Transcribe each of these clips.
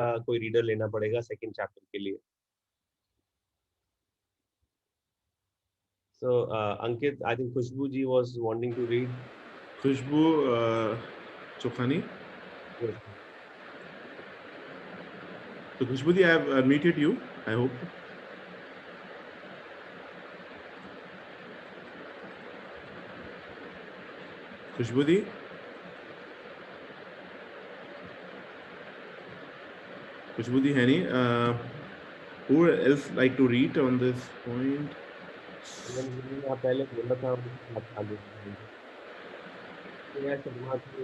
कोई रीडर लेना पड़ेगा सेकंड चैप्टर के लिए। So Ankit, I think Khushbu ji was wanting to read. Khushbu Chokhani. Yes. So Khushbu ji, I have unmuted you, I hope. Khushbu ji. Khushbu ji, Hani, who else like to read on this point? पहले बोला था आगे शर्मा की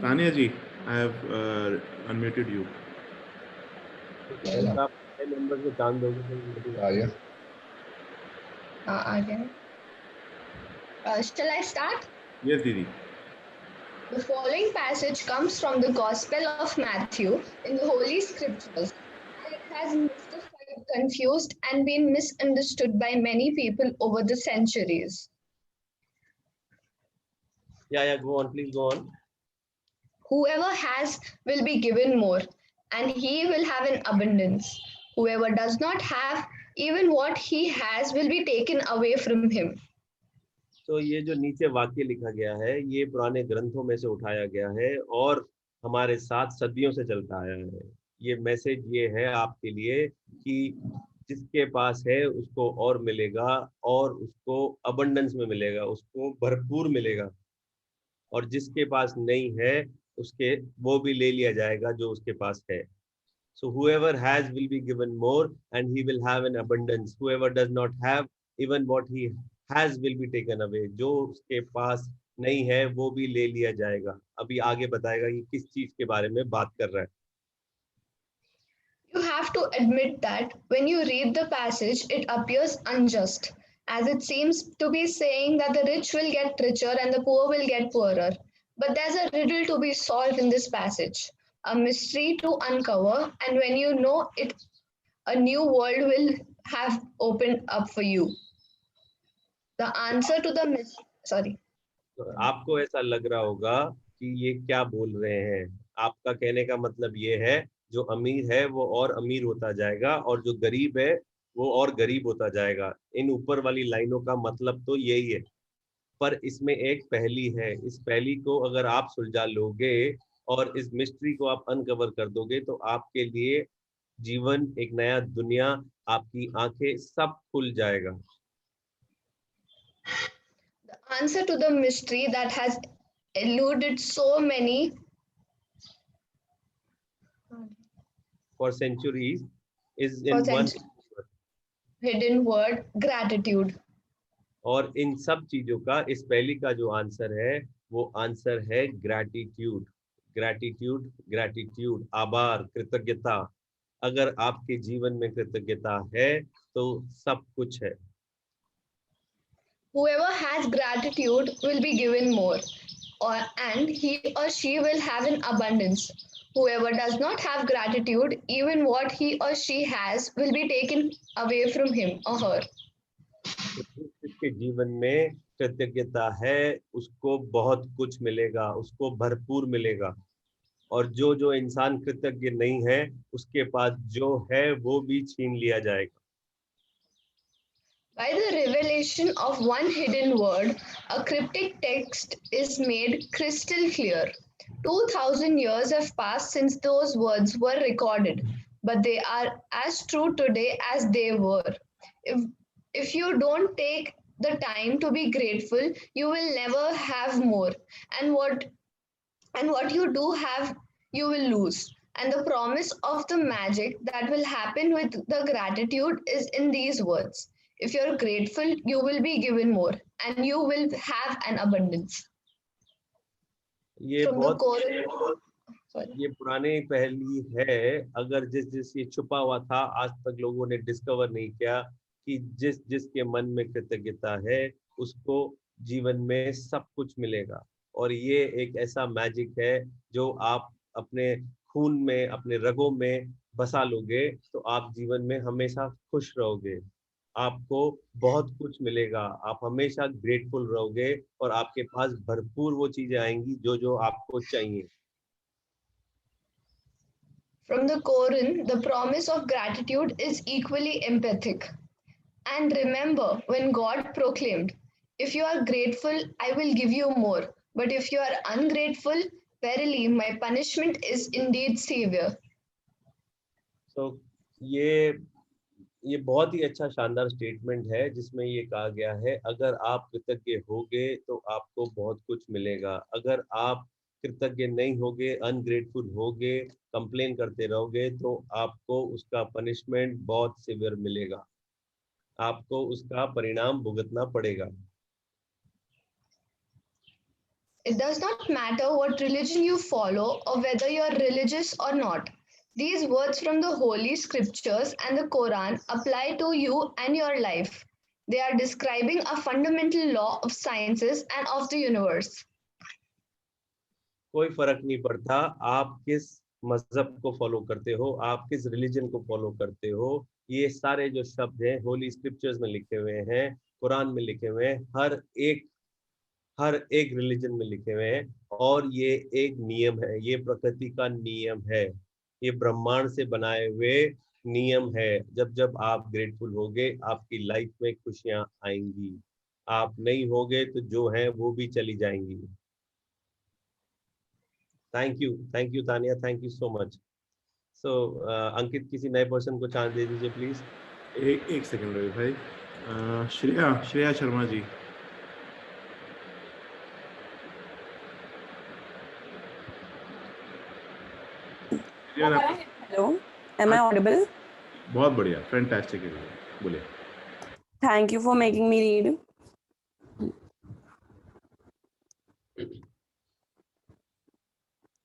Tanya ji, I have unmuted you. आप member को चांद दोगे तो आ गया। Shall I start? Yes, Didi. The following passage comes from the Gospel of Matthew in the Holy Scriptures. It has mystified, confused, and been misunderstood by many people over the centuries. Yeah, go on, please go on. Whoever has will be given more, and he will have an abundance. Whoever does not have, even what he has will be taken away from him. तो ये जो नीचे वाक्य लिखा गया है ये पुराने ग्रंथों में से उठाया गया है और हमारे साथ सदियों से चलता आया है। ये मैसेज ये है आपके लिए कि जिसके पास है उसको और मिलेगा और उसको अबंडेंस में मिलेगा, उसको भरपूर मिलेगा, और जिसके पास नहीं है उसके वो भी ले लिया जाएगा जो उसके पास है। So whoever has will be given more and he will have an abundance. Whoever does not have, even what he has will be taken away. जो उसके पास नहीं है वो भी ले लिया जाएगा। अभी आगे बताएगा कि किस चीज के बारे में बात कर रहा है। You have to admit that when you read the passage, it appears unjust, as it seems to be saying that the rich will get richer and the poor will get poorer. But there's a riddle to be solved in this passage, a mystery to uncover, and when you know it, a new world will have opened up for you. The answer to the mystery, तो आपको ऐसा लग रहा होगा कि ये क्या बोल रहे हैं। आपका कहने का मतलब ये है जो अमीर है वो और अमीर होता जाएगा और जो गरीब है वो और गरीब होता जाएगा। इन ऊपर वाली लाइनों का मतलब तो यही है, पर इसमें एक पहेली है। इस पहेली को अगर आप सुलझा लोगे और इस मिस्ट्री को आप अनकवर कर दोगे तो आपके लिए जीवन, एक नया दुनिया, आपकी आंखें सब खुल जाएगा। the answer to the mystery that has eluded so many For centuries is for in one centuries, hidden word, gratitude. और इन सब चीजों का इस पहली का जो आंसर है वो आंसर है ग्रैटिट्यूड। ग्रैटिट्यूड, ग्रैटिट्यूड, आभार, कृतज्ञता। अगर आपके जीवन में कृतज्ञता है तो सब कुछ है। Whoever has gratitude will be given more, and he or she will have an abundance. Whoever does not have gratitude, even what he or she has will be taken away from him or her. तो जिसके जीवन में कृतज्ञता है उसको बहुत कुछ मिलेगा, उसको भरपूर मिलेगा, और जो जो इंसान कृतज्ञ नहीं है उसके पास जो है वो भी छीन लिया जाएगा। By the revelation of one hidden word, a cryptic text is made crystal clear. 2000 years have passed since those words were recorded, but they are as true today as they were. If, if you don't take the time to be grateful, you will never have more. And what you do have, you will lose. And the promise of the magic that will happen with the gratitude is in these words. If you're grateful, you will be given more and you will have an abundance. ये From the बहुत Koran, sorry. ये पुरानी पहेली है। अगर जिस जिस ये छुपा हुआ था आज तक लोगों ने डिस्कवर नहीं किया कि जिस जिसके मन में कृतज्ञता है उसको जीवन में सब कुछ मिलेगा। और ये एक ऐसा मैजिक है जो आप अपने खून में, अपने रगों में बसा लोगे तो आप जीवन में हमेशा खुश रहोगे। आपको बहुत कुछ मिलेगा, आप हमेशा ग्रेटफुल रहोगे और आपके पास भरपूर वो चीजें आएंगी जो जो आपको चाहिए। From the Koran, the promise of gratitude is equally empathic. And remember when God proclaimed, "If you are grateful, I will give you more. But if you are ungrateful, verily my punishment is indeed severe." तो ये ये बहुत ही अच्छा शानदार statement है जिसमें ये कहा गया है, अगर आप कृतज्ञ होगे तो आपको बहुत कुछ मिलेगा, अगर आप कृतज्ञ नहीं होगे, अनग्रेटफुल होगे, कंप्लेन करते रहोगे, तो आपको उसका पनिशमेंट बहुत सिवियर मिलेगा, आपको उसका परिणाम भुगतना पड़ेगा। It does not matter what religion you follow or whether you are religious or not. These words from the Holy Scriptures and the Quran apply to you and your life. They are describing a fundamental law of sciences and of the universe. कोई फर्क नहीं पड़ता आप किस मजहब को follow करते हो, आप किस रिलीजन को फॉलो करते हो, ये सारे जो शब्द हैं होली स्क्रिप्चर्स में लिखे हुए हैं, कुरान में लिखे हुए हैं, हर एक रिलीजन में लिखे हुए हैं, और ये एक नियम है, ये प्रकृति का नियम है, ये ब्रह्मांड से बनाए हुए नियम है। जब जब आप ग्रेटफुल होगे आपकी लाइफ में खुशियां आएंगी, आप नहीं होगे तो जो है वो भी चली जाएंगी। Thank you Tania, thank you so much. So Ankit, किसी नए पर्सन को चांस दे दीजिए प्लीज। एक सेकंड रवि भाई। Shreya Shreya Sharma ji. Hello, am I audible? बहुत बढ़िया, फैंटास्टिक है, बोलिए। Thank you for making me read.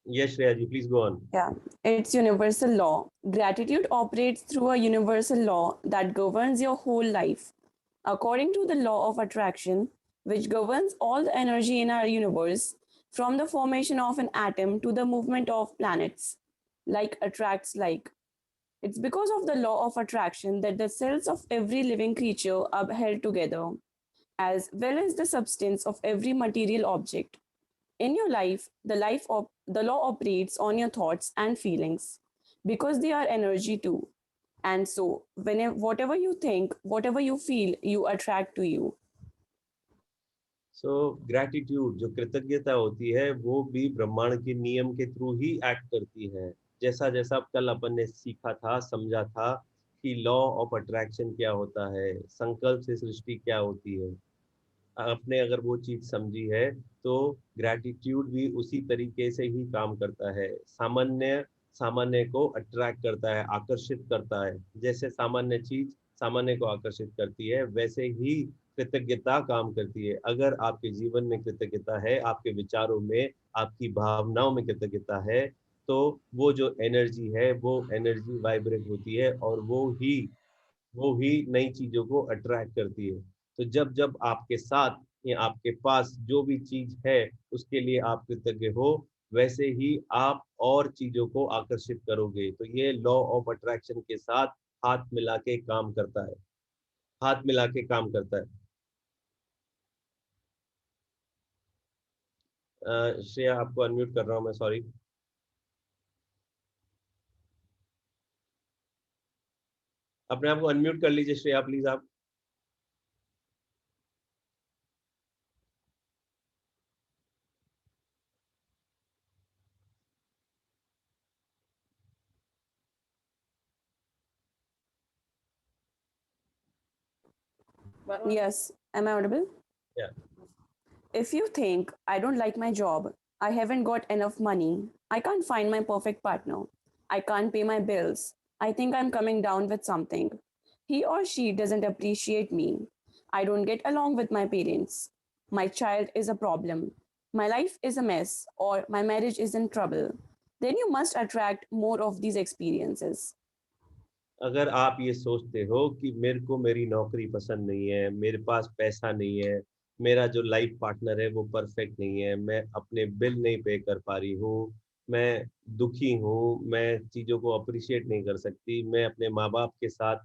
Yes, Shreya ji, please go on. Yeah, it's universal law. Gratitude operates through a universal law that governs your whole life. According to the law of attraction, which governs all the energy in our universe, from the formation of an atom to the movement of planets, like attracts like. It's because of the law of attraction that the cells of every living creature are held together, as well as the substance of every material object. In your life, the law operates on your thoughts and feelings because they are energy too. And so, whatever you think, whatever you feel, you attract to you. So gratitude, जो कृतज्ञता होती है, वो भी ब्रह्मांड के नियम के थ्रू ही एक्ट करती है। जैसा जैसा कल अपन ने सीखा था, समझा था कि लॉ ऑफ अट्रैक्शन क्या होता है, संकल्प से सृष्टि क्या होती है, आपने अगर वो चीज समझी है तो ग्रैटिट्यूड भी उसी तरीके से ही काम करता है। सामान्य सामान्य को अट्रैक्ट करता है, आकर्षित करता है। जैसे सामान्य चीज सामान्य को आकर्षित करती है, वैसे ही कृतज्ञता काम करती है। अगर आपके जीवन में कृतज्ञता है, आपके विचारों में, आपकी भावनाओं में कृतज्ञता है, तो वो जो एनर्जी है वो एनर्जी वाइब्रेट होती है और वो ही नई चीजों को अट्रैक्ट करती है। तो जब जब आपके साथ या आपके पास जो भी चीज है उसके लिए आप कृतज्ञ हो, वैसे ही आप और चीजों को आकर्षित करोगे। तो ये लॉ ऑफ अट्रैक्शन के साथ हाथ मिला के काम करता है, हाथ मिला के काम करता है। श्रेया, आपको अनम्यूट कर रहा हूँ मैं, सॉरी। अपने आप को अनम्यूट कर लीजिए श्रेया, प्लीज आप। Yes, am I audible? Yeah. If you think, I don't like my job, I haven't got enough money, I can't find my perfect partner, I can't pay my bills, I think I'm coming down with something, he or she doesn't appreciate me, I don't get along with my parents, my child is a problem, my life is a mess, or my marriage is in trouble, then you must attract more of these experiences. अगर आप ये सोचते हो कि मेरे को मेरी नौकरी पसंद नहीं है, मेरे पास पैसा नहीं है, मेरा जो लाइफ पार्टनर है वो परफेक्ट नहीं है, मैं अपने बिल नहीं पे कर पा रही हूँ, मैं दुखी हूँ, मैं चीज़ों को अप्रिशिएट नहीं कर सकती, मैं अपने माँ बाप के साथ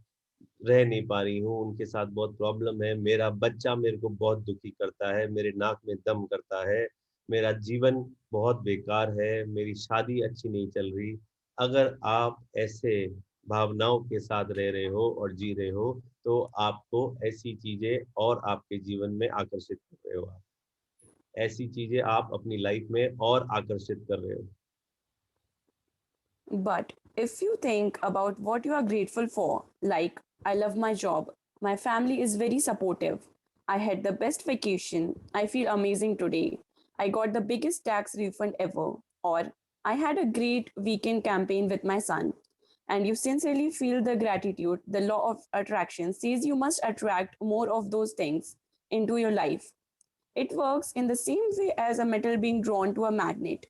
रह नहीं पा रही हूँ, उनके साथ बहुत प्रॉब्लम है, मेरा बच्चा मेरे को बहुत दुखी करता है, मेरे नाक में दम करता है, मेरा जीवन बहुत बेकार है, मेरी शादी अच्छी नहीं चल रही। अगर आप ऐसे भावनाओं के साथ रह रहे हो और जी रहे हो, तो आपको ऐसी चीजें और आपके जीवन में आकर्षित कर रहे हो, आप ऐसी चीजें आप अपनी लाइफ में और आकर्षित कर रहे हो। But if you think about what you are grateful for, like, I love my job, my family is very supportive, I had the best vacation, I feel amazing today, I got the biggest tax refund ever, or I had a great weekend campaign with my son, and you sincerely feel the gratitude, the law of attraction says you must attract more of those things into your life. It works in the same way as a metal being drawn to a magnet.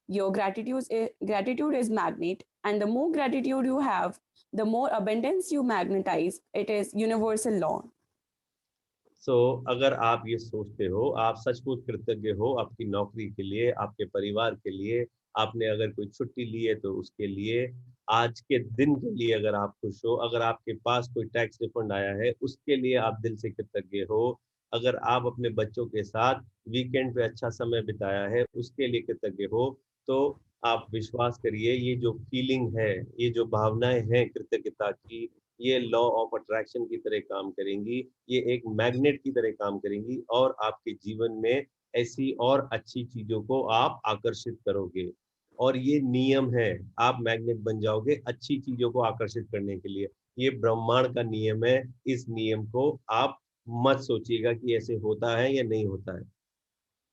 Your gratitude is magnet, and the more gratitude you have, the more abundance you magnetize. It is universal law. सो अगर आप ये सोचते हो, आप सचमुच कृतज्ञ हो आपकी नौकरी के लिए, आपके परिवार के लिए, आपने अगर कोई छुट्टी ली है तो उसके लिए, आज के दिन के लिए अगर आप खुश हो, अगर आपके पास कोई टैक्स रिफंड आया है उसके लिए आप दिल से कृतज्ञ हो, अगर आप अपने बच्चों के साथ वीकेंड पे अच्छा समय बिताया है उसके लिए कृतज्ञ हो, तो आप विश्वास करिए, ये जो फीलिंग है, ये जो भावनाएं हैं कृतज्ञता की, ये लॉ ऑफ अट्रैक्शन की तरह काम करेंगी, ये एक मैग्नेट की तरह काम करेंगी और आपके जीवन में ऐसी और अच्छी चीजों को आप आकर्षित करोगे। और ये नियम है, आप मैग्नेट बन जाओगे अच्छी चीजों को आकर्षित करने के लिए। ये ब्रह्मांड का नियम है, इस नियम को आप मत सोचिएगा कि ऐसे होता है या नहीं होता है।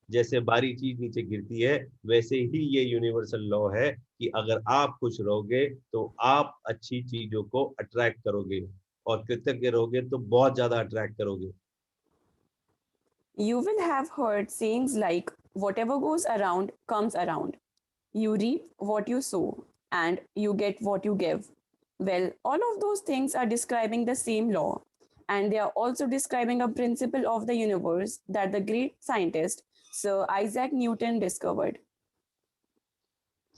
जैसे बारी चीज नीचे गिरती है, वैसे ही ये यूनिवर्सल लॉ है कि अगर आप खुश रहोगे तो आप अच्छी चीजों को अट्रैक्ट करोगे, और कृतज्ञ रहोगे तो बहुत ज्यादा अट्रैक्ट करोगे। You will have heard sayings like, whatever goes around comes around. You reap what you sow, and you get what you give. Well, all of those things are describing the same law, and they are also describing a principle of the universe that the great scientist Sir Isaac Newton discovered.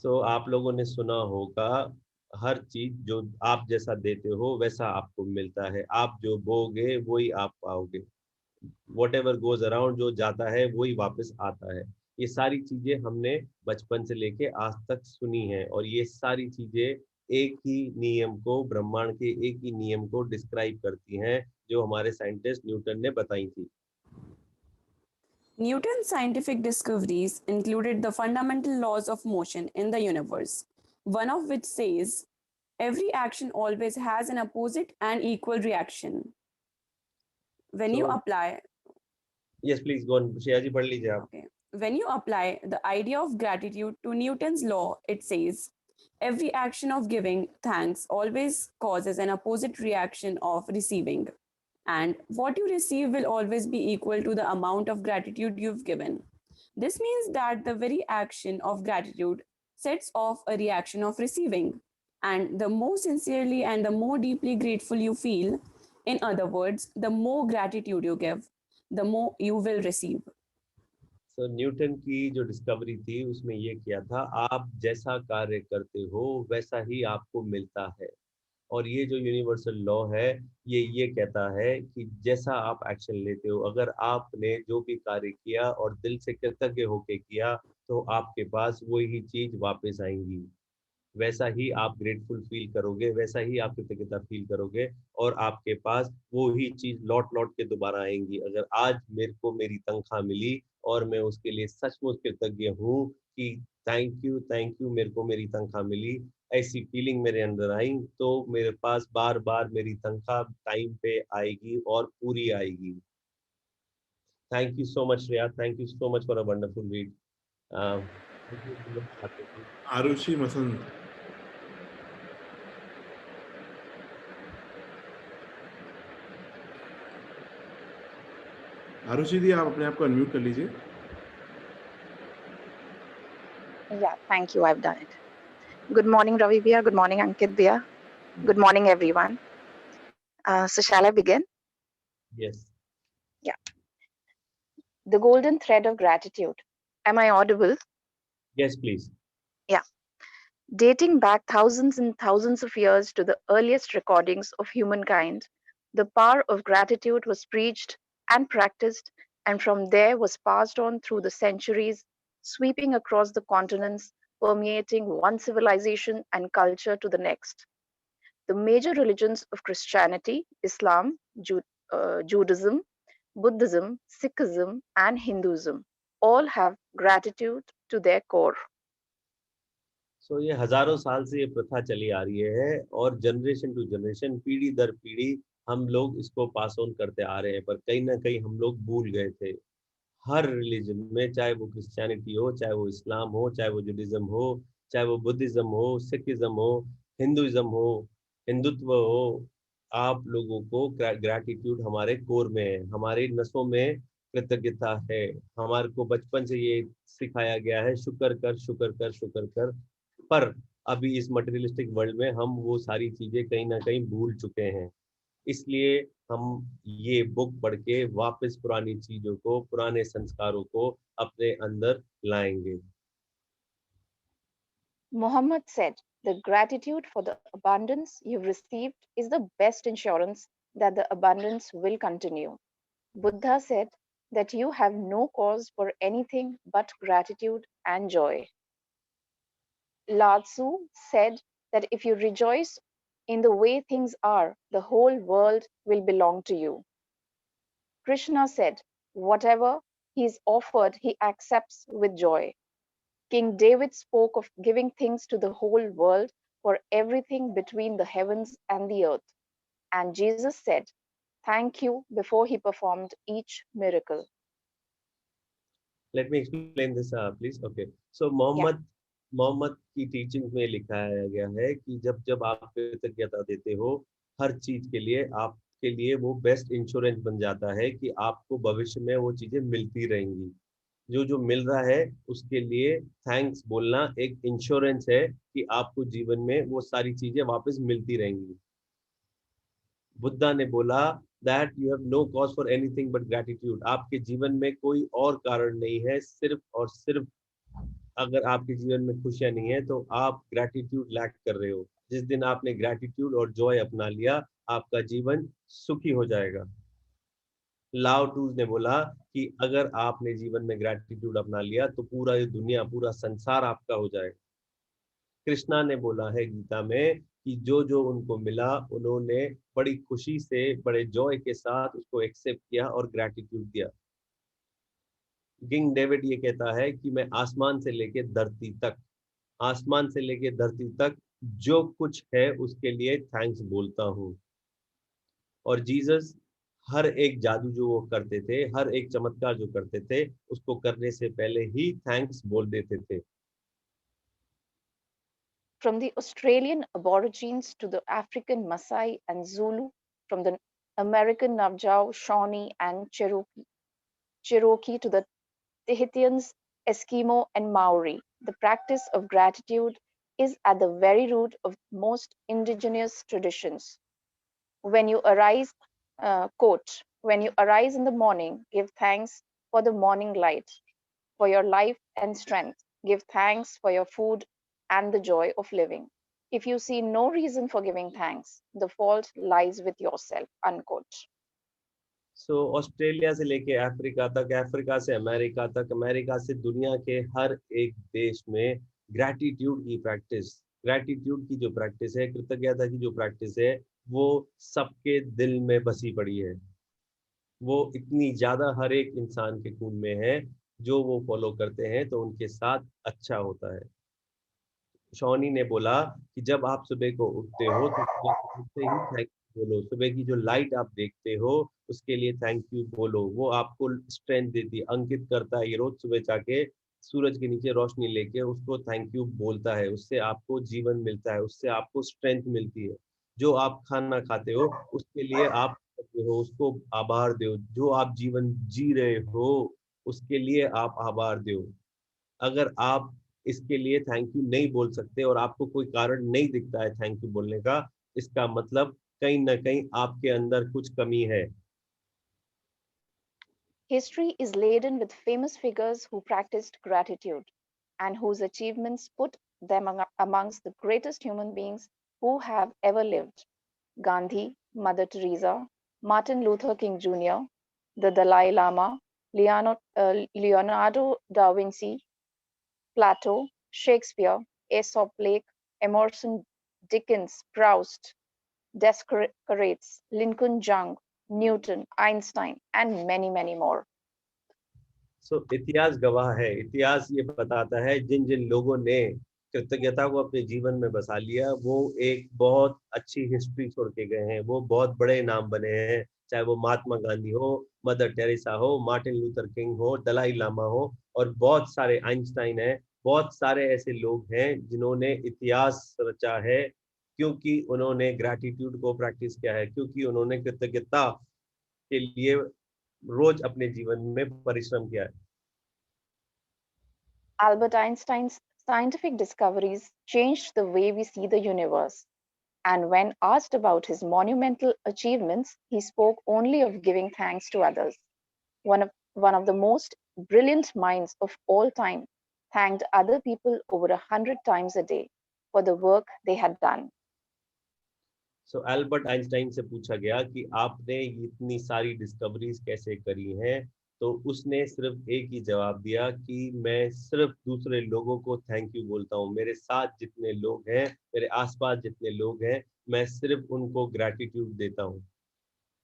सो आप लोगों ने सुना होगा, हर चीज जो आप जैसा देते हो वैसा आपको मिलता है, आप जो बोगे वही आप पाओगे। वॉट एवर गोज अराउंड, जो जाता है वही वापस आता है। ये सारी चीजें हमने बचपन से लेके आज तक सुनी है, और ये सारी चीजें एक ही नियम को, ब्रह्मांड के एक ही नियम को डिस्क्राइब करती हैं, जो हमारे साइंटिस्ट न्यूटन ने बताई थी। Newton's scientific discoveries included the fundamental laws of motion in the universe, one of which says every action always has an opposite and equal reaction. When you so apply yes please go on, Shreya ji पढ़ लीजिए आप। Okay. When you apply the idea of gratitude to Newton's law, it says every action of giving thanks always causes an opposite reaction of receiving. And what you receive will always be equal to the amount of gratitude you've given. This means that the very action of gratitude sets off a reaction of receiving. And the more sincerely and the more deeply grateful you feel, in other words, the more gratitude you give, the more you will receive. So Newton की जो discovery थी उसमें ये किया था, आप जैसा कार्य करते हो वैसा ही आपको मिलता है। और ये जो यूनिवर्सल लॉ है, ये कहता है कि जैसा आप एक्शन लेते हो, अगर आपने जो भी कार्य किया और दिल से कृतज्ञ होके किया, तो आपके पास वही चीज वापस आएंगी। वैसा ही आप ग्रेटफुल फील करोगे, वैसा ही आप कृतज्ञता फील करोगे, और आपके पास वो ही चीज लौट लौट के दोबारा आएंगी। अगर आज मेरे को मेरी तनख्वाह मिली और मैं उसके लिए सचमुच कृतज्ञ हूँ कि थैंक यू मेरे को मेरी तनख्वाह मिली, ऐसी फीलिंग मेरे अंदर आई, तो मेरे पास बार बार मेरी तनख्वाह टाइम पे आएगी और पूरी आएगी। Thank you so much Shreya, thank you so much for a wonderful read. Arushi Masand. Arushi di, आप अपने आप को अनम्यूट कर लीजिए। Yeah, thank you. I've done it. Good morning, Ravi Bhaiya. Good morning, Ankit Bhaiya. Good morning, everyone. So shall I begin? Yes. Yeah. The golden thread of gratitude. Am I audible? Yes, please. Yeah. Dating back thousands and thousands of years to the earliest recordings of humankind, the power of gratitude was preached and practiced, and from there was passed on through the centuries, sweeping across the continents, permeating one civilization and culture to the next. The major religions of Christianity, Islam, Judaism, Buddhism, Sikhism, and Hinduism all have gratitude to their core. सो ये हजारों साल से ये प्रथा चली आ रही है और जनरेशन टू जनरेशन, पीढ़ी दर पीढ़ी हम लोग इसको पास ऑन करते आ रहे हैं, पर कहीं ना कहीं हम लोग भूल गए थे। हर रिलीजन में, चाहे वो क्रिश्चियनिटी हो, चाहे वो इस्लाम हो, चाहे वो जुडिज्म हो, चाहे वो बुद्धिज्म हो, सिखिज्म हो, हिंदुइज्म हो, हिंदुत्व हो, आप लोगों को ग्रैटिट्यूड हमारे कोर में है, हमारी नसों में कृतज्ञता है। हमारे को बचपन से ये सिखाया गया है, शुक्र कर शुक्र कर शुक्र कर। पर अभी इस मटेरियलिस्टिक वर्ल्ड में हम वो सारी चीजें कहीं ना कहीं भूल चुके हैं। इसलिए हम ये बुक पढ़ के वापस पुरानी चीजों को, पुराने संस्कारों को अपने अंदर लाएंगे। Muhammad said, "The gratitude for the abundance you've received is the best insurance that the abundance will continue." Buddha said that you have no cause for anything but gratitude and joy. Lao Tzu said that if you rejoice in the way things are, the whole world will belong to you. Krishna said, whatever he is offered, he accepts with joy. King David spoke of giving thanks to the whole world for everything between the heavens and the earth. And Jesus said, thank you before he performed each miracle. Let me explain this, please. Okay. So Yeah. Mohammad की teaching में लिखाया गया है कि जब जब आप कृतज्ञता देते हो हर चीज के लिए, आपके लिए वो बेस्ट इंश्योरेंस बन जाता है कि आपको भविष्य में वो चीजें मिलती रहेंगी। जो जो मिल रहा है उसके लिए थैंक्स बोलना एक इंश्योरेंस है कि आपको जीवन में वो सारी चीजें वापस मिलती रहेंगी। बुद्धा ने बोला that you have no cause for anything but gratitude. आपके जीवन में कोई और कारण नहीं है, सिर्फ और सिर्फ अगर आपके जीवन में खुशियां नहीं है तो आप ग्रैटिट्यूड लैक कर रहे हो। जिस दिन आपने ग्रैटिट्यूड और जॉय अपना लिया, आपका जीवन सुखी हो जाएगा। लाओ टूज ने बोला कि अगर आपने जीवन में ग्रैटिट्यूड अपना लिया तो पूरा ये दुनिया, पूरा संसार आपका हो जाएगा। कृष्णा ने बोला है गीता में कि जो जो उनको मिला उन्होंने बड़ी खुशी से, बड़े जॉय के साथ उसको एक्सेप्ट किया और ग्रैटिट्यूड दिया। किंग डेविड ये कहता है कि मैं आसमान से लेके धरती तक, आसमान से लेके धरती तक जो कुछ है उसके लिए थैंक्स बोलता हूँ। और जीसस हर एक जादू जो वो करते थे, हर एक चमत्कार जो करते थे, उसको करने से पहले ही थैंक्स बोल देते थे। From the Australian Aborigines to the African Maasai and Zulu, from the American Navajo, Shawnee, and Cherokee to the Tahitians, Eskimo, and Maori, the practice of gratitude is at the very root of most indigenous traditions. When you arise, quote, when you arise in the morning, give thanks for the morning light, for your life and strength. Give thanks for your food and the joy of living. If you see no reason for giving thanks, the fault lies with yourself, unquote. So Australia से लेके Africa तक, Africa से America तक, America से दुनिया के हर एक देश में ग्रैटिट्यूड की जो प्रैक्टिस है, कृतज्ञता की जो प्रैक्टिस है, वो सबके दिल में बसी पड़ी है। वो इतनी ज्यादा हर एक इंसान के खून में है। जो वो फॉलो करते हैं तो उनके साथ अच्छा होता है। शौनी ने बोला कि जब आप सुबह को उठते हो तो सुबह को उठते ही थैंक यू बोलो। सुबह की जो लाइट आप देखते हो उसके लिए थैंक यू बोलो, वो आपको स्ट्रेंथ देती है। अंकित करता है ये रोज सुबह जाके सूरज के नीचे रोशनी लेके उसको थैंक यू बोलता है, उससे आपको जीवन मिलता है, उससे आपको स्ट्रेंथ मिलती है। जो आप खाना खाते हो उसके लिए आप हो उसको आभार दो, जो आप जीवन जी रहे हो उसके लिए आप आभार दो। अगर आप इसके लिए थैंक यू नहीं बोल सकते और आपको कोई कारण नहीं दिखता है थैंक यू बोलने का, इसका मतलब कहीं ना कहीं आपके अंदर कुछ कमी है। History is laden with famous figures who practiced gratitude and whose achievements put them amongst the greatest human beings who have ever lived. Gandhi, Mother Teresa, Martin Luther King Jr., the Dalai Lama, Leonardo da Vinci, Plato, Shakespeare, Aesop Blake, Emerson, Dickens, Proust, Descartes, Lincoln Jung, Newton, Einstein, and many, many more. सो इतिहास गवाह है, इतिहास ये बताता है जिन जिन लोगों ने कृतज्ञता को अपने जीवन में बसा लिया वो एक बहुत अच्छी हिस्ट्री छोड़ के गए हैं, वो बहुत बड़े नाम बने हैं, चाहे वो महात्मा गांधी हो, मदर टेरेसा हो, मार्टिन लूथर किंग हो, दलाई लामा हो, और बहुत सारे आइंस्टाइन है, बहुत सारे ऐसे लोग हैं जिन्होंने इतिहास रचा है क्योंकि उन्होंने ग्रैटिट्यूड को प्रैक्टिस किया है, क्योंकि उन्होंने कृतज्ञता के लिए रोज अपने जीवन में परिश्रम किया है। Albert Einstein's scientific discoveries changed the way we see the universe. And when asked about his monumental achievements, he spoke only of giving thanks to others. One of the most brilliant minds of all time thanked other people over 100 times a day for the work they had done. So Albert Einstein से पूछा गया कि आपने इतनी सारी discoveries कैसे करी हैं, तो उसने सिर्फ एक ही जवाब दिया कि मैं सिर्फ दूसरे लोगों को थैंक यू बोलता हूँ, मेरे साथ जितने लोग हैं, मेरे आसपास जितने लोग हैं, मैं सिर्फ उनको ग्रैटिट्यूड देता हूँ,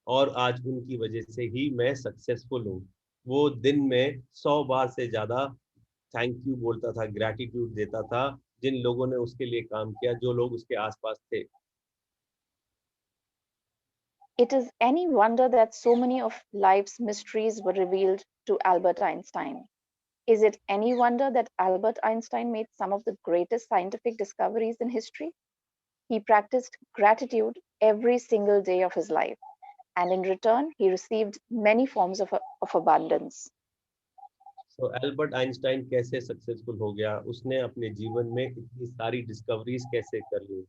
और आज उनकी वजह से ही मैं सक्सेसफुल हूँ। वो दिन में 100 बार से ज्यादा थैंक यू बोलता था, ग्रैटिट्यूड देता था जिन लोगों ने उसके लिए काम किया, जो लोग उसके आसपास थे। It is any wonder that so many of life's mysteries were revealed to Albert Einstein. Is it any wonder that Albert Einstein made some of the greatest scientific discoveries in history? He practiced gratitude every single day of his life, and in return, he received many forms of abundance. तो Albert Einstein कैसे successful हो गया, उसने अपने जीवन में इतनी सारी डिस्कवरीज कैसे कर ली?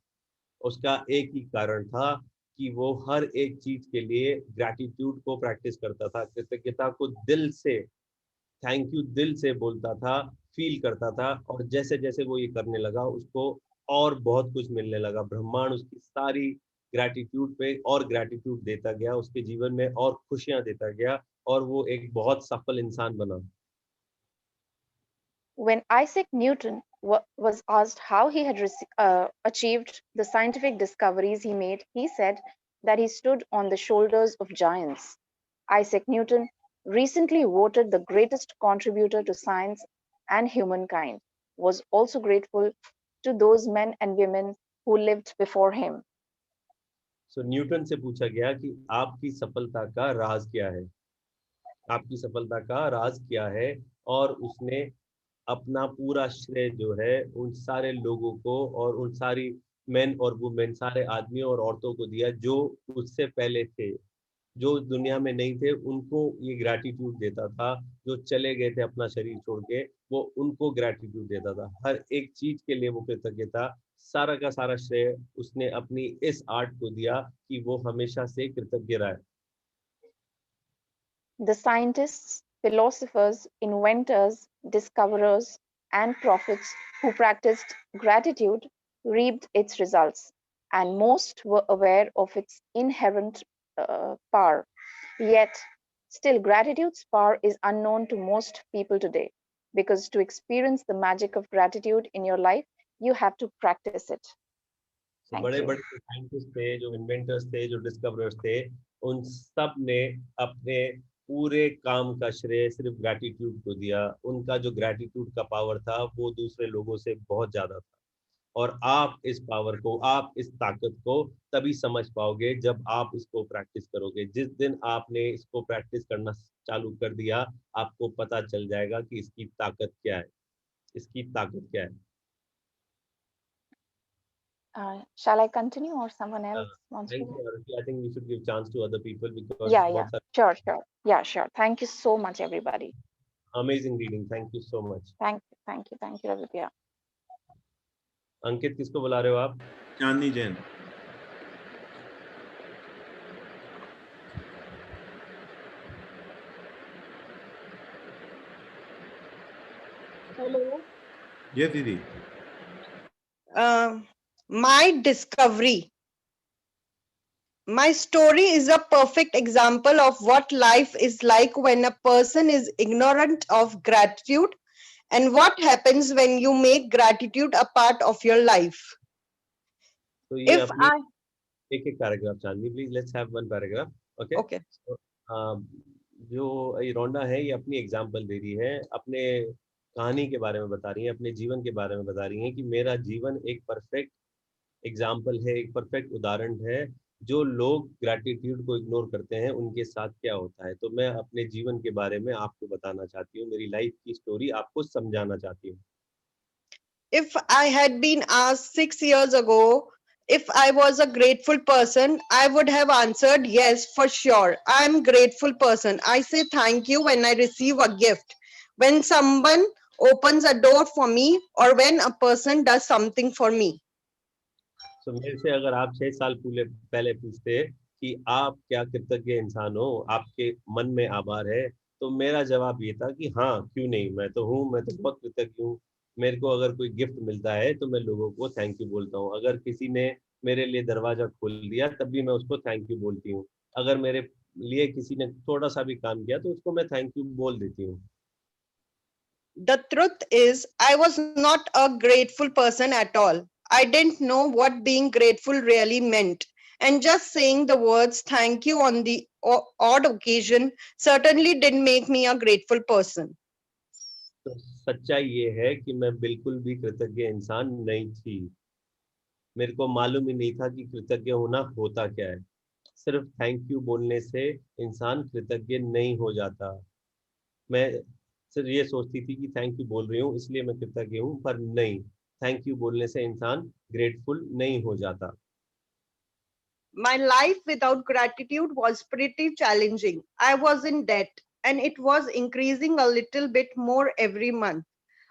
उसका एक ही कारण था कि वो हर एक चीज के लिए ग्रैटिट्यूड को प्रैक्टिस करता था, कृतज्ञता को दिल से, थैंक यू दिल से बोलता था, फील करता था, और जैसे जैसे वो ये करने लगा उसको और बहुत कुछ मिलने लगा, ब्रह्मांड उसकी सारी ग्रैटिट्यूड पे और ग्रैटिट्यूड देता गया, उसके जीवन में और खुशियां देता गया, और वो एक बहुत सफल इंसान बना। When Isaac Newton was asked how he had achieved the scientific discoveries he made, he said that he stood on the shoulders of giants. Isaac Newton, recently voted the greatest contributor to science and humankind, was also grateful to those men and women who lived before him. So Newton से पूछा गया कि आपकी सफलता का राज क्या है, आपकी सफलता का राज क्या है, और उसने अपना पूरा श्रेय जो है उन सारे लोगों को और उन सारी मेन और वुमेन, सारे आदमियों और औरतों को दिया जो उससे पहले थे, जो दुनिया में नहीं थे, उनको ये ग्रैटिट्यूड देता था, जो चले गए थे अपना शरीर छोड़ के, वो उनको ग्रैटिट्यूड देता था, हर एक चीज के लिए वो कृतज्ञ था। सारा का सारा श्रेय उसने अपनी इस आर्ट को दिया कि वो हमेशा से कृतज्ञ रहा है। The scientists, philosophers, inventors, discoverers, and prophets who practiced gratitude reaped its results, and most were aware of its inherent power. Yet, still, gratitude's power is unknown to most people today, because to experience the magic of gratitude in your life, you have to practice it. Thank बड़े you. बड़े जो scientist थे, जो inventors थे, जो discoverers थे, उन सब ने अपने पूरे काम का श्रेय सिर्फ ग्रैटिट्यूड को दिया। उनका जो ग्रैटिट्यूड का पावर था वो दूसरे लोगों से बहुत ज्यादा था, और आप इस पावर को, आप इस ताकत को तभी समझ पाओगे जब आप इसको प्रैक्टिस करोगे। जिस दिन आपने इसको प्रैक्टिस करना चालू कर दिया, आपको पता चल जाएगा कि इसकी ताकत क्या है, इसकी ताकत क्या है। Shall I continue or someone else wants Thank to? you, Arushi. I think we should give chance to other people because Yeah, बहुत सारे sure, sure. Yeah, sure. Thank you so much, everybody. amazing reading. Thank you so much. Thank you, Ravitya. अंकित, किसको बुला रहे हो आप? चांदनी Jain. Hello. Yes, दीदी। My discovery. My story is a perfect example of what life is like when a person is ignorant of gratitude and what happens when you make gratitude a part of your life. तो ये If अपनी I एक एक paragraph Chandni, please let's have one paragraph, okay. okay, जो ये रोंडा है ये अपनी एग्जाम्पल दे रही है, अपने कहानी के बारे में बता रही है, अपने जीवन के बारे में बता रही है कि मेरा जीवन एक परफेक्ट एग्जाम्पल है, एक परफेक्ट उदाहरण है। जो लोग ग्रैटिट्यूड को इग्नोर करते हैं उनके साथ क्या होता है। तो मैं अपने जीवन के बारे में आपको बताना चाहती हूँ, मेरी लाइफ की स्टोरी आपको समझाना चाहती हूँ। if I had been asked 6 years ago if I was a grateful person, I would have answered yes, for sure. I am a grateful person. I say thank you when I receive a gift, when someone opens a door for me, or when a person does something for me. तो मेरे से अगर आप 6 साल पहले पूछते कि आप क्या कृतज्ञ इंसान हो, आपके मन में आभार है, तो मेरा जवाब ये था कि हाँ, क्यों नहीं, मैं तो हूँ, मैं तो बहुत कृतज्ञ हूँ। मेरे को अगर कोई गिफ्ट मिलता है तो मैं लोगों को थैंक यू बोलता हूँ। अगर किसी ने मेरे लिए दरवाजा खोल दिया तब भी मैं उसको थैंक यू बोलती हूँ। अगर मेरे लिए किसी ने थोड़ा सा भी काम किया तो उसको मैं थैंक यू बोल देती हूँ। The truth is, I was not a grateful person at all. I didn't know what being grateful really meant. And just saying the words thank you on the odd occasion certainly didn't make me a grateful person. तो सच्चाई ये है कि मैं बिल्कुल भी कृतज्ञ इंसान नहीं थी। मेरे को मालूम ही नहीं था कि कृतज्ञ होना होता क्या है। सिर्फ थैंक यू बोलने से इंसान कृतज्ञ नहीं हो जाता। मैं सिर्फ ये सोचती थी कि थैंक यू बोल रही हूँ इसलिए मैं कृतज्ञ हूँ, पर नहीं, थैंक यू बोलने से इंसान ग्रेटफुल नहीं हो जाता। My life without gratitude was pretty challenging. I was in debt and it was increasing a little bit more every month.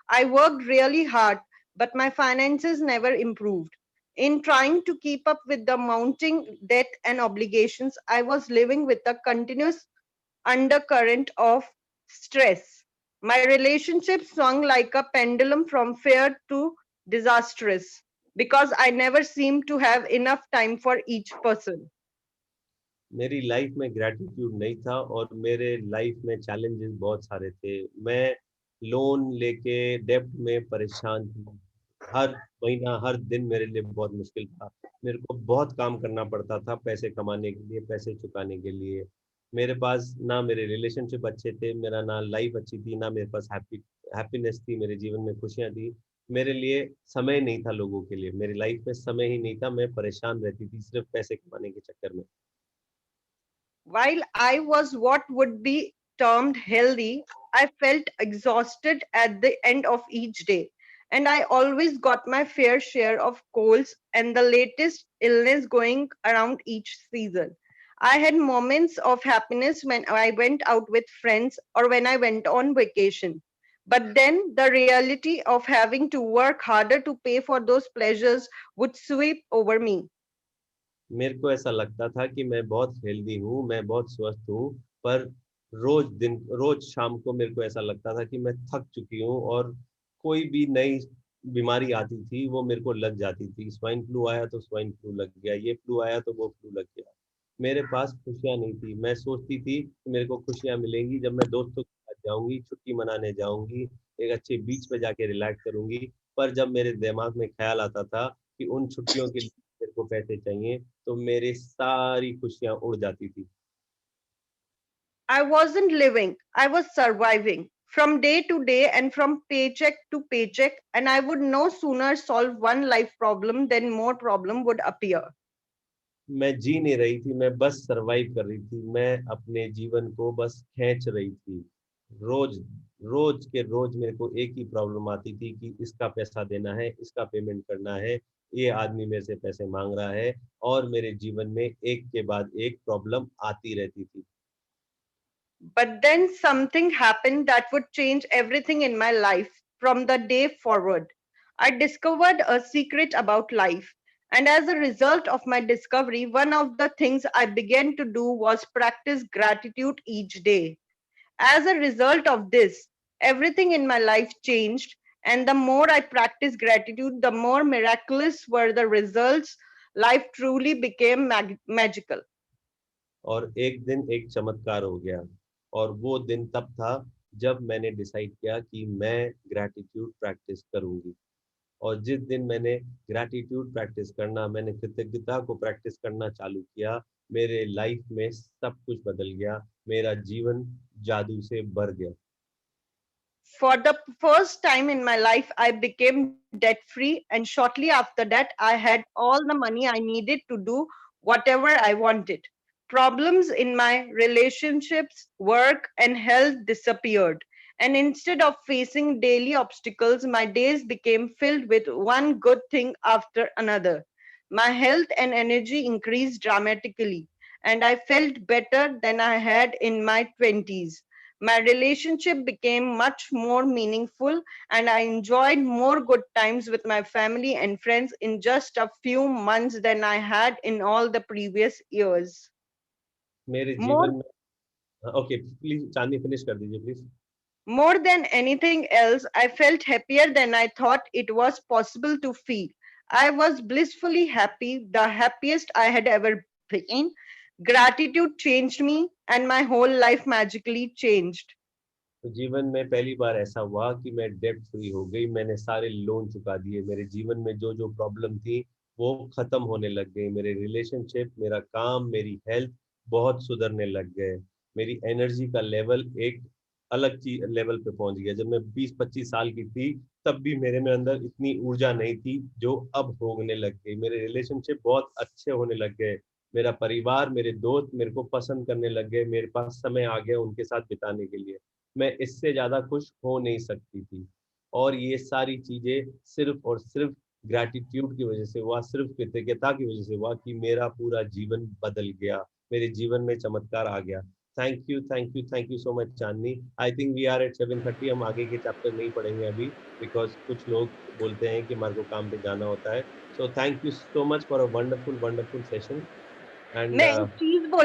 I worked really hard, but my finances never improved. In trying to keep up with the mounting debt and obligations, I was living with a continuous undercurrent of stress. My relationship swung like a pendulum from fair to disastrous because I never seemed to have enough time for each person. मेरी life में gratitude नहीं था और मेरे life में challenges बहुत सारे थे। मैं लोन लेके डेब्ट में परेशान थी। हर महीना हर दिन मेरे लिए बहुत मुश्किल था। मेरे को बहुत काम करना पड़ता था पैसे कमाने के लिए, पैसे चुकाने के लिए। मेरे पास ना मेरे रिलेशनशिप अच्छे थे, मेरा ना लाइफ अच्छी थी, ना मेरे पास हैप्पीनेस थी, मेरे जीवन में खुशियां थी। मेरे लिए समय नहीं था लोगों के लिए, मेरी लाइफ में समय ही नहीं था। मैं परेशान रहती थी सिर्फ पैसे कमाने के चक्कर में। While I was what would be termed healthy, I felt exhausted at the end of each day. And I always got my fair share of colds and the latest illness going around each season. I had moments of happiness when I went out with friends or when I went on vacation. But then the reality of having to work harder to pay for those pleasures would sweep over me. मेरे को ऐसा लगता था कि मैं बहुत healthy हूँ, मैं बहुत स्वस्थ हूँ, पर रोज शाम को मेरे को ऐसा लगता था कि मैं थक चुकी हूँ और कोई भी नई बीमारी आती थी वो मेरे को लग जाती थी। स्वाइन फ्लू आया तो स्वाइन फ्लू लग गया, ये फ्लू आया तो वो फ्लू लग गया। मेरे पास खुशियां नहीं थी। मैं सोचती थी कि मेरे को खुशियां मिलेंगी जब मैं दोस्तों के साथ जाऊंगी, छुट्टी मनाने जाऊंगी, एक अच्छे बीच पे जाके रिलैक्स करूंगी। पर जब मेरे दिमाग में ख्याल आता था कि उन छुट्टियों के लिए मेरे को पैसे चाहिए, तो मेरी सारी खुशियां उड़ जाती थी। I wasn't living, I was surviving from day to day and from paycheck to paycheck, and I would no sooner solve one life problem than more problem would appear. मैं जी नहीं रही थी, मैं बस सरवाइव कर रही थी। मैं अपने जीवन को बस खींच रही थी। रोज रोज के रोज मेरे को एक ही प्रॉब्लम आती थी कि इसका पैसा देना है, इसका पेमेंट करना है, ये आदमी मेरे से पैसे मांग रहा है, और मेरे जीवन में एक के बाद एक प्रॉब्लम आती रहती थी। But then something happened that would change everything in my life from the day forward. I discovered a secret about life. And as a result of my discovery, one of the things I began to do was practice gratitude each day. As a result of this, everything in my life changed, And the more I practiced gratitude, the more miraculous were the results. Life truly became magical. और एक दिन एक चमत्कार हो गया, और वो दिन तब था जब मैंने डिसाइड किया कि मैं ग्रैटिट्यूड प्रैक्टिस करूंगी। और जिस दिन मैंने ग्रैटिट्यूड प्रैक्टिस करना, मैंने कृतज्ञता को प्रैक्टिस करना चालू किया, मेरे लाइफ में सब कुछ बदल गया, मेरा जीवन जादू से भर गया। For the first time in my life, I became debt free, and shortly after that, I had all the money I needed to do whatever I wanted. Problems in my relationships, work, and health disappeared. And instead of facing daily obstacles, my days became filled with one good thing after another. My health and energy increased dramatically, and I felt better than I had in my 20s. My relationship became much more meaningful, and I enjoyed more good times with my family and friends in just a few months than I had in all the previous years. मेरे More जीवन में, okay please Chandni finish कर दीजिए please. More than anything else, I felt happier than I thought it was possible to feel. I was blissfully happy, the happiest I had ever been. Gratitude changed me, and my whole life magically changed. तो जीवन में पहली बार ऐसा हुआ कि मैं डेब्ट free हो गई, मैंने सारे लोन चुका दिए, मेरे जीवन में जो जो प्रॉब्लम थी वो खत्म होने लग गई, मेरे रिलेशनशिप, मेरा काम, मेरी हेल्थ बहुत सुधरने लग गए, मेरी एनर्जी का लेवल एक अलग चीज लेवल पे पहुंच गया। जब मैं 20-25 साल की थी तब भी मेरे में अंदर इतनी ऊर्जा नहीं थी जो अब होने लग गई, मेरे रिलेशनशिप बहुत अच्छे होने लग गए, मेरा परिवार, मेरे दोस्त मेरे को पसंद करने लग गए, मेरे पास समय आ गया उनके साथ बिताने के लिए। मैं इससे ज्यादा खुश हो नहीं सकती थी। और ये सारी चीजें सिर्फ और सिर्फ ग्रैटिट्यूड की वजह से हुआ, सिर्फ कृतज्ञता की वजह से हुआ कि मेरा पूरा जीवन बदल गया, मेरे जीवन में चमत्कार आ गया। Thank you, thank you, thank you so much Chandni. I think we are at 7:30, हम आगे के चैप्टर नहीं पढ़ेंगे अभी, बिकॉज कुछ लोग बोलते हैं कि हमारे को काम पे जाना होता है। So thank you so much for a wonderful wonderful session. And मैं एक चीज